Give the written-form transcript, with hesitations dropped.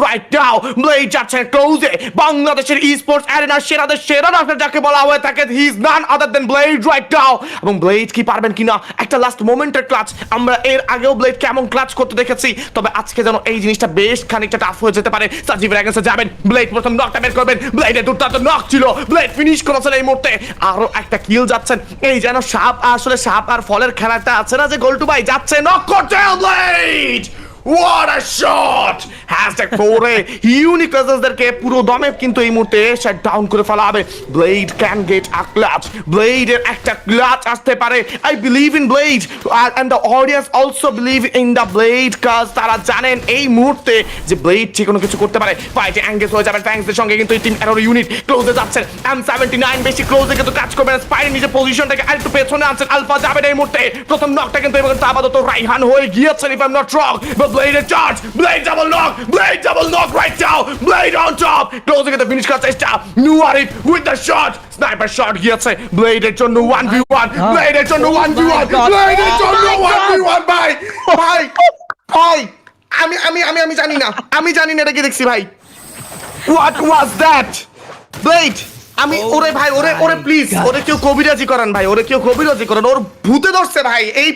Right now blade যাচ্ছেন ক্লোজে বাংলাদেশের sports অ্যারেনার সেরাদের সেরা ডাক্তার যাকে বলা হয়ে থাকে he is none other than Blade right now এবং ব্লেড কি পারবেন কিনা একটা লাস্ট মোমেন্টের ক্লাচ আমরা এর আগেও ব্লেড কেমন ক্লাচ করতে দেখেছি তবে আজকে যেন এই জিনিসটা বেশ খানিকটা টাফ হয়ে যেতে পারে সাজিব রেগেন্সে যাবেন ব্লেড প্রথম নকটা বের করবেন ব্লেডের দুর্দান্ত নক ছিল ব্লেড ফিনিশ করেছেন এই মুহূর্তে আরো একটা কিল যাচ্ছেন এই যেন সাপ আসলে সাপ আর ফলের খেলাটা আছে না যে গোল্টু ভাই যাচ্ছে নক করতে Blade What a shot! Hashtag 4 unique রেজার্সদেরকে পুরো দমে কিন্তু এই মুহূর্তে শাট ডাউন করে ফেলা হবে Blade can get a clutch ব্লেডের একটা ক্লাচ আসতে পারে I believe in Blade and the audience also believe in the Blade কাজ তারা জানেন এই মুহূর্তে যে ব্লেড যে কোনো কিছু করতে পারে ফাইটে এঙ্গেজ হয়ে যাবেন ফ্যাংসদের সঙ্গে কিন্তু এই টিম এরোর ইউনিট ক্লোজে যাচ্ছেন M79 বেশি ক্লোজে কিন্তু কাজ করবেন স্পাইনের নিজের পজিশনটাকে আরেকটু পেছনে আনছেন আলফা যাবেন এই মুহূর্তে প্রথম নকটা কিন্তু এবার আপাতত রাইহান হয়ে গিয়েছেন if I am not wrong Blade charge! Blade double knock right now! Blade on top! Closing at the finish করার চেষ্টা Nuarif with the shot! Sniper shot গিয়েছে Blade এর জন্য 1v1 Blade এর জন্য 1v1 Blade এর জন্য 1v1 ভাই ভাই ভাই আমি জানি না এটা কি দেখছি ভাই What was that? Blade ওরে ভাই ওরে প্লিজ ওরে কেউ কবিরাজি করান ভাই ওরে কেউ কবিরাজি করান ওর ভূতে ধরছে ভাই এই